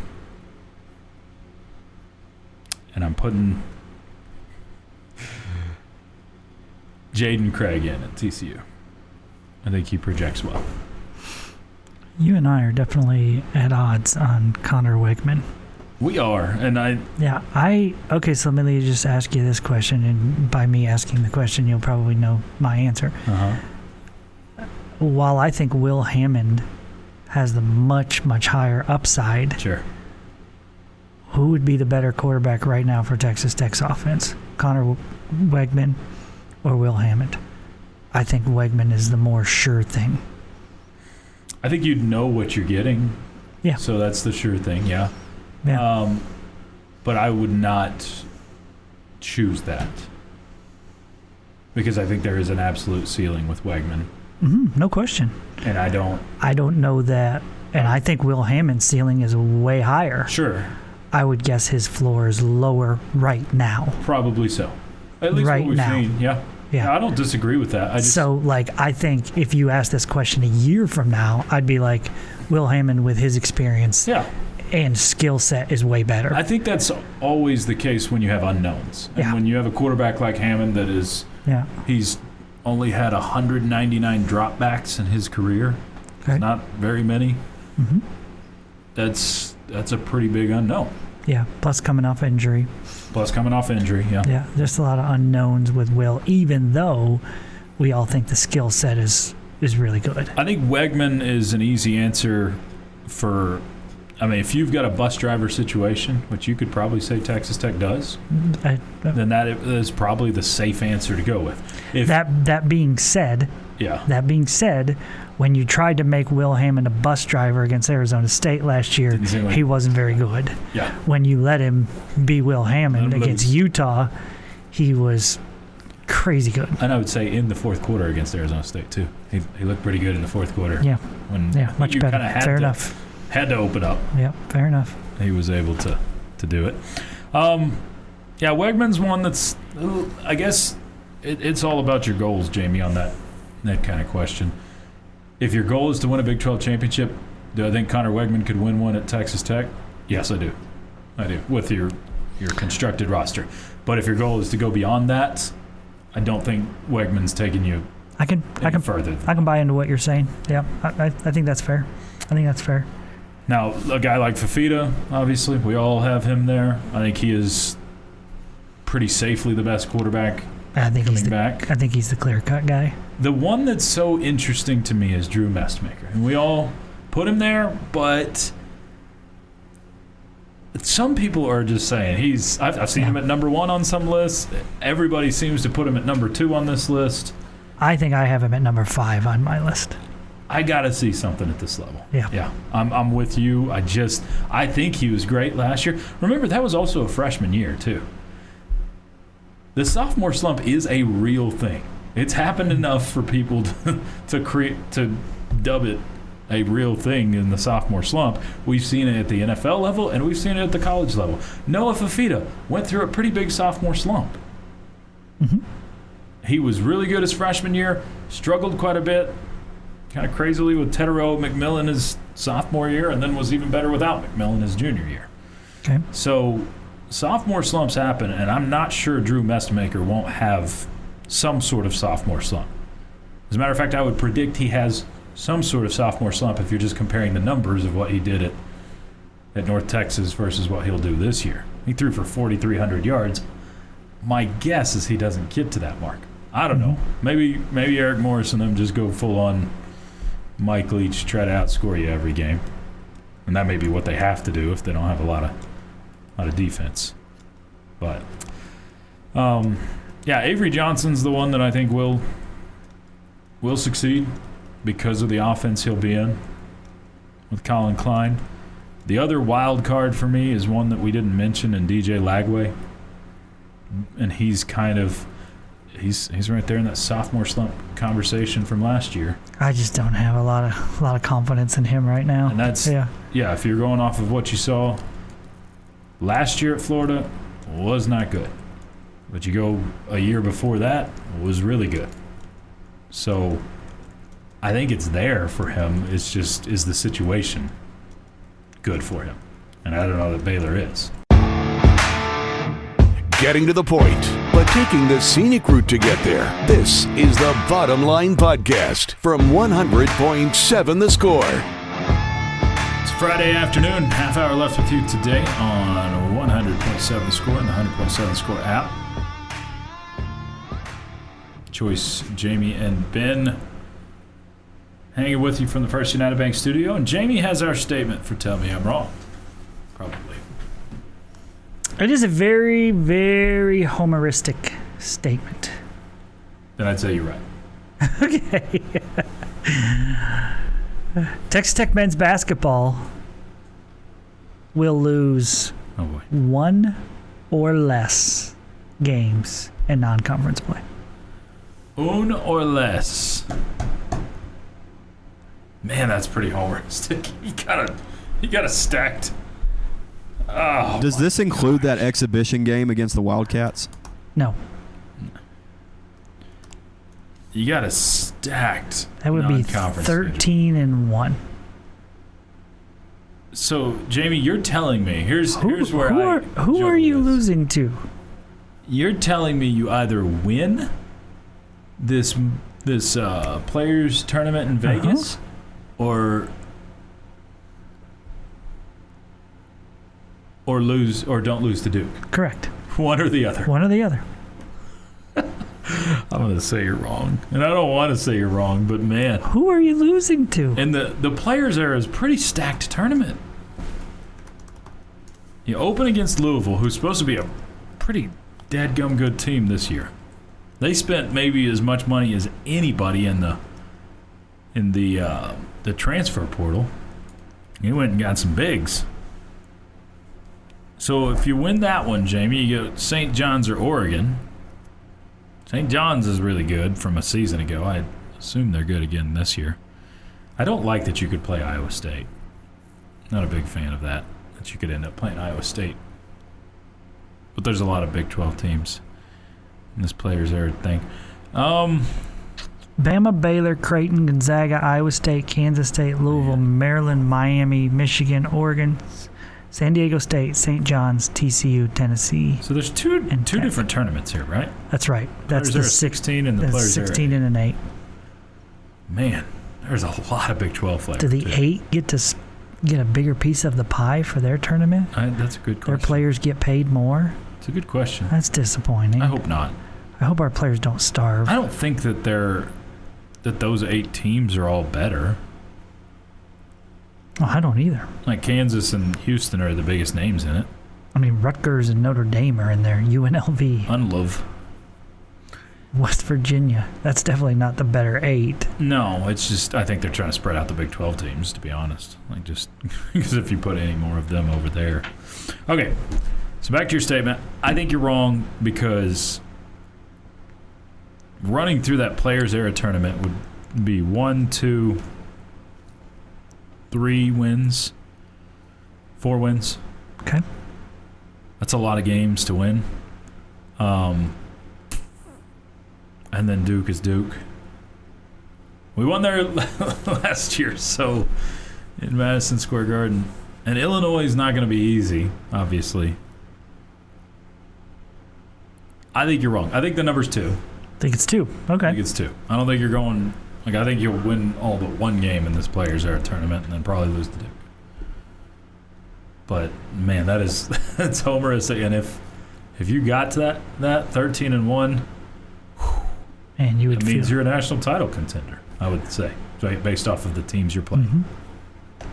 And I'm putting Jaden Craig in at TCU. I think he projects well. You and I are definitely at odds on Connor Wegman. We are, and okay, so let me just ask you this question, and by me asking the question, you'll probably know my answer. While I think Will Hammond has the much, much higher upside, sure. Who would be the better quarterback right now for Texas Tech's offense? Connor Wegman or Will Hammond? I think Wegman is the more sure thing. I think you'd know what you're getting. Yeah. So that's the sure thing, yeah. Yeah. But I would not choose that because I think there is an absolute ceiling with Wegman. No question. And I don't know that. And I think Will Hammond's ceiling is way higher. Sure. I would guess his floor is lower right now. Probably so. At least right what we've now. seen, yeah. Yeah. I don't disagree with that. I think if you ask this question a year from now, I'd be like, Will Hammond with his experience and skill set is way better. I think that's always the case when you have unknowns. And when you have a quarterback like Hammond that is, he's only had 199 dropbacks in his career. Okay. Not very many. Mm-hmm. That's a pretty big unknown. Yeah, plus coming off injury. Yeah. Yeah, just a lot of unknowns with Will, even though we all think the skill set is really good. I think Wegman is an easy answer for, if you've got a bus driver situation, which you could probably say Texas Tech does, then that is probably the safe answer to go with. That being said, when you tried to make Will Hammond a bus driver against Arizona State last year, he wasn't very good. Yeah. When you let him be Will Hammond against Utah, he was crazy good. And I would say in the fourth quarter against Arizona State, too. He looked pretty good in the fourth quarter. Yeah. When much better. Fair enough. Had to open up. Yeah, fair enough. He was able to do it. Wegman's one that's, I guess, it's all about your goals, Jamie, on that kind of question. If your goal is to win a Big 12 championship, do I think Connor Wegman could win one at Texas Tech? Yes, I do. With your constructed roster. But if your goal is to go beyond that, I don't think Wegman's taking you further. I can buy into what you're saying. Yeah, I think that's fair. Now, a guy like Fafita, obviously, we all have him there. I think he is pretty safely the best quarterback coming back. I think he's the clear-cut guy. The one that's so interesting to me is Drew Messmaker. And we all put him there, but some people are just saying I've seen him at number 1 on some lists. Everybody seems to put him at number 2 on this list. I think I have him at number 5 on my list. I got to see something at this level. Yeah. I'm with you. I think he was great last year. Remember, that was also a freshman year, too. The sophomore slump is a real thing. It's happened enough for people to dub it a real thing in the sophomore slump. We've seen it at the NFL level, and we've seen it at the college level. Noah Fafita went through a pretty big sophomore slump. Mm-hmm. He was really good his freshman year, struggled quite a bit, kind of crazily with Tetero McMillan his sophomore year, and then was even better without McMillan his junior year. Okay. So sophomore slumps happen, and I'm not sure Drew Messmaker won't have some sort of sophomore slump. As a matter of fact, I would predict he has some sort of sophomore slump if you're just comparing the numbers of what he did at North Texas versus what he'll do this year. He threw for 4,300 yards. My guess is he doesn't get to that mark. I don't know. Maybe Eric Morris and them just go full on Mike Leach, try to outscore you every game, and that may be what they have to do if they don't have a lot of defense. But Avery Johnson's the one that I think will will succeed because of the offense he'll be in with Colin Klein. The other wild card for me is one that we didn't mention in DJ Lagway. And he's kind of he's right there in that sophomore slump conversation from last year. I just don't have a lot of confidence in him right now. And that's if you're going off of what you saw last year at Florida, was not good. But you go a year before that, was really good. So I think it's there for him. It's just, is the situation good for him? And I don't know that Baylor is. Getting to the point, but taking the scenic route to get there. This is the Bottom Line Podcast from 100.7 The Score. It's Friday afternoon, half hour left with you today on 100.7 The Score and the 100.7 The Score app. Choice, Jamie, and Ben hanging with you from the First United Bank studio. And Jamie has our statement for Tell Me I'm Wrong. Probably. It is a very, very Homeristic statement. Then I'd say you're right. Okay. Texas Tech men's basketball will lose one or less games in non-conference play. Un or less. Man, that's pretty homeristic. You got a stacked. Oh, does this include that exhibition game against the Wildcats? No. You got a stacked. That would be 13-1. So, Jamie, you're telling me here's where who are you losing to? You're telling me you either win this players tournament in Vegas, or lose or don't lose to Duke. Correct. One or the other. One or the other. I'm going to say you're wrong, and I don't want to say you're wrong, but man, who are you losing to? And the players era is a pretty stacked tournament. You open against Louisville, who's supposed to be a pretty dadgum good team this year. They spent maybe as much money as anybody in the transfer portal. You went and got some bigs. So if you win that one, Jamie, you go St. John's or Oregon. St. John's is really good from a season ago. I assume they're good again this year. I don't like that you could play Iowa State. Not a big fan of that you could end up playing Iowa State. But there's a lot of Big 12 teams in this players era thing. Bama, Baylor, Creighton, Gonzaga, Iowa State, Kansas State, Louisville, Maryland, Miami, Michigan, Oregon, San Diego State, St. John's, TCU, Tennessee. So there's two different tournaments here, right? That's right. That's the 16 and the players 16 and an 8. Man, there's a lot of Big 12 flavor. Do the 8 get a bigger piece of the pie for their tournament? That's a good question. Their players get paid more? It's a good question. That's disappointing. I hope not. I hope our players don't starve. I don't think that those 8 teams are all better. Oh, I don't either. Like Kansas and Houston are the biggest names in it. I mean, Rutgers and Notre Dame are in there. UNLV. Unlove. West Virginia. That's definitely not the better 8. No, it's just I think they're trying to spread out the Big 12 teams, to be honest. Like just because if you put any more of them over there. Okay, so back to your statement. I think you're wrong because running through that players era tournament would be 1, 2, 3 wins, 4 wins. Okay. That's a lot of games to win. And then Duke is Duke. We won there last year, so in Madison Square Garden. And Illinois is not going to be easy, obviously. I think you're wrong. I think the number's 2. I think it's 2. Okay. I think it's 2. I don't think you're going... I think you'll win all but one game in this Players Era tournament and then probably lose to Duke. But, man, that's homeristic. And if you got to that 13-1... And it means you're a national title contender, I would say, based off of the teams you're playing. Mm-hmm.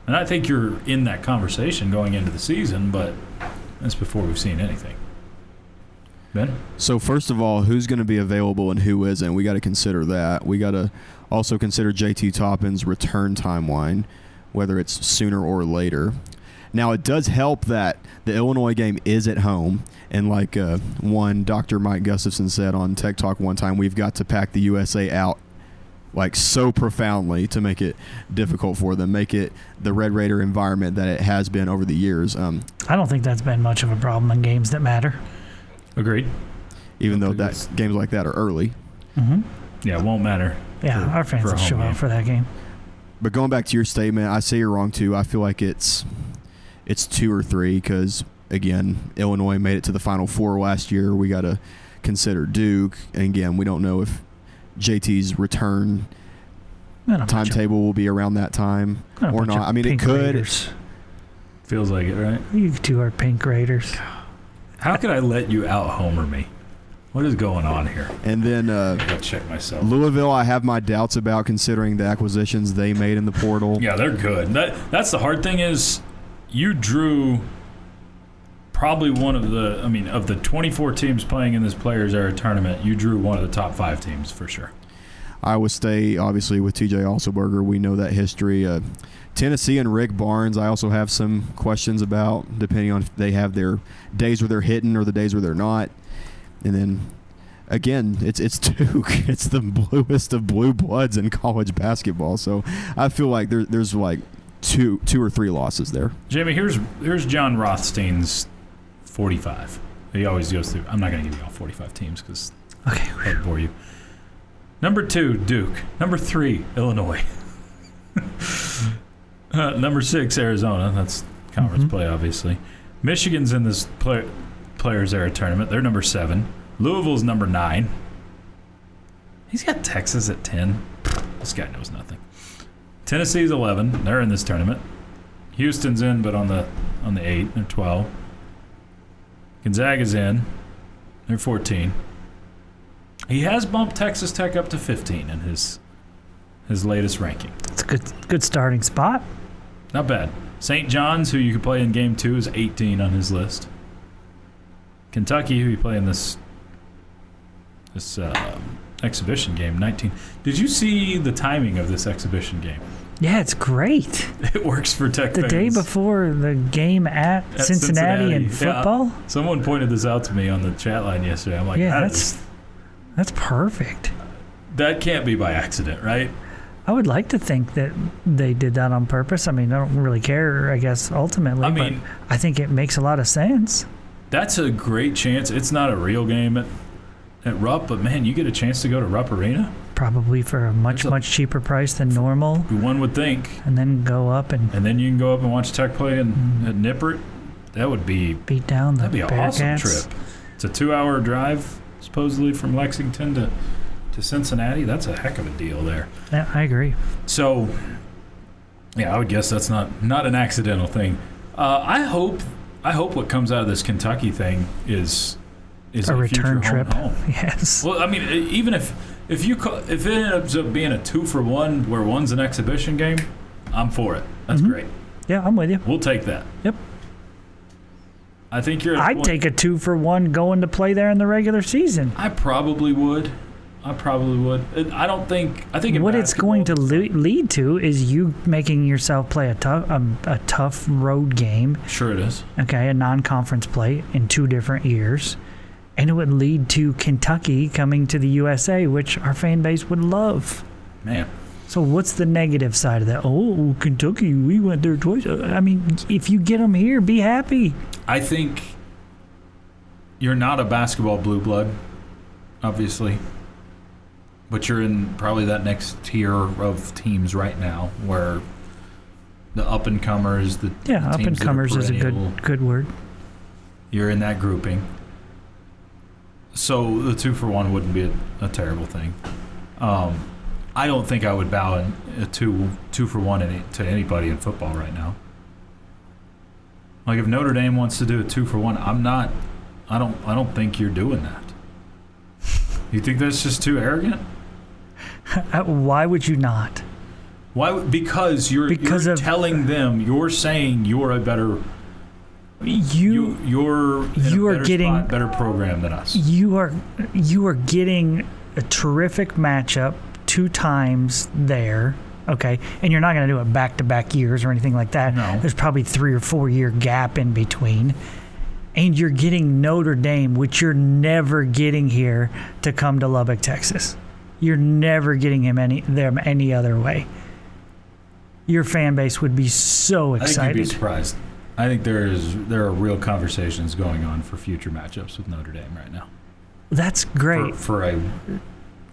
And I think you're in that conversation going into the season, but that's before we've seen anything. Ben? So first of all, who's going to be available and who isn't? We got to consider that. We got to also consider JT Toppin's return timeline, whether it's sooner or later. Now, it does help that the Illinois game is at home, and like one Dr. Mike Gustafson said on Tech Talk one time, we've got to pack the USA out like so profoundly to make it difficult for them, make it the Red Raider environment that it has been over the years. I don't think that's been much of a problem in games that matter. Agreed. Even though games like that are early. Mm-hmm. Yeah, it won't matter. Yeah, our fans will show up for that game. But going back to your statement, I say you're wrong too. I feel like it's 2 or 3 because, again, Illinois made it to the Final Four last year. We got to consider Duke. And, again, we don't know if JT's return timetable will be around that time or not. I mean, it could. Raiders. Feels like it, right? You two are Pink Raiders. How could I let you out-homer me? What is going on here? And then I gotta check myself. Louisville, I have my doubts about considering the acquisitions they made in the portal. Yeah, they're good. That's the hard thing is you drew probably one of the, of the 24 teams playing in this Players Era tournament, you drew one of the top 5 teams for sure. Iowa State, obviously, with TJ Alselberger, we know that history. Tennessee and Rick Barnes, I also have some questions about, depending on if they have their days where they're hitting or the days where they're not. And then, again, it's Duke. It's the bluest of blue bloods in college basketball. So I feel like there's like two or 3 losses there. Jamie, here's John Rothstein's 45. He always goes through. I'm not going to give you all 45 teams because I'll bore you. Number 2, Duke. Number 3, Illinois. Number 6, Arizona. That's conference play, obviously. Michigan's in this Players Era tournament. They're number 7. Louisville's number 9. He's got Texas at 10. This guy knows nothing. Tennessee's 11. They're in this tournament. Houston's in, but on the 8. They're 12. Gonzaga's in. They're 14. He has bumped Texas Tech up to 15 in his latest ranking. It's a good starting spot. Not bad. St. John's, who you could play in Game 2, is 18 on his list. Kentucky, who you play in this exhibition game, 19. Did you see the timing of this exhibition game? Yeah, it's great. It works for Tech fans. The day before the game at Cincinnati in football? Yeah. Someone pointed this out to me on the chat line yesterday. I'm like, yeah, that's perfect. That can't be by accident, right? I would like to think that they did that on purpose. I mean, I don't really care, I guess, ultimately. But I think it makes a lot of sense. That's a great chance. It's not a real game at Rupp, but, man, you get a chance to go to Rupp Arena. Probably for a much cheaper price than normal. One would think. And then go up and then you can go up and watch Tech play at Nippert. That would be beat down the That'd be an awesome trip. It's a 2-hour drive, supposedly, from Lexington to Cincinnati. That's a heck of a deal there. Yeah, I agree. So, yeah, I would guess that's not an accidental thing. I hope what comes out of this Kentucky thing is a return trip. Home. Yes. Well, I mean, even if it ends up being a 2-for-1 where one's an exhibition game, I'm for it. That's great. Yeah, I'm with you. We'll take that. Yep. I think you're. I'd take a 2-for-1 going to play there in the regular season. I probably would. I think what it's going to lead to is you making yourself play a tough road game. Sure it is. Okay, a non-conference play in 2 different years. And it would lead to Kentucky coming to the USA, which our fan base would love. Man. So what's the negative side of that? Oh, Kentucky, we went there twice. I mean, if you get them here, be happy. I think you're not a basketball blue blood, obviously. But you're in probably that next tier of teams right now where the up-and-comers, up-and-comers is a good word. You're in that grouping. So the 2-for-1 wouldn't be a terrible thing. I don't think I would bow in a 2-for-1 to anybody in football right now. Like if Notre Dame wants to do a 2-for-1, I don't think you're doing that. You think that's just too arrogant? Why would you not? Why? Because you're telling them, you're saying you're a better You're are getting better program than us. You are getting a terrific matchup 2 times there. Okay, and you're not going to do it back-to-back years or anything like that. No. There's probably 3 or 4 year gap in between. And you're getting Notre Dame, which you're never getting here, to come to Lubbock, Texas. You're never getting them any other way. Your fan base would be so excited. I think you'd be surprised. I think there are real conversations going on for future matchups with Notre Dame right now. That's great. For a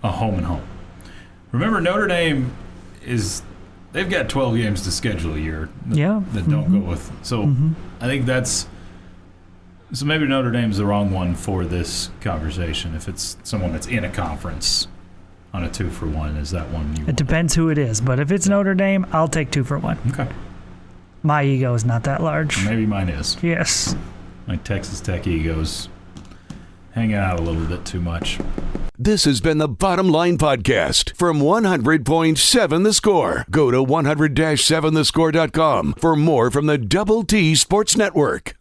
home and home. Remember, Notre Dame they've got 12 games to schedule a year that don't go with. So I think so maybe Notre Dame's the wrong one for this conversation. If it's someone that's in a conference on a 2-for-1, is that one you want? It depends who it is, but if it's Notre Dame, I'll take 2-for-1. Okay. My ego is not that large. Maybe mine is. Yes. My Texas Tech ego's hanging out a little bit too much. This has been the Bottom Line Podcast from 100.7 The Score. Go to 100-7thescore.com for more from the Double T Sports Network.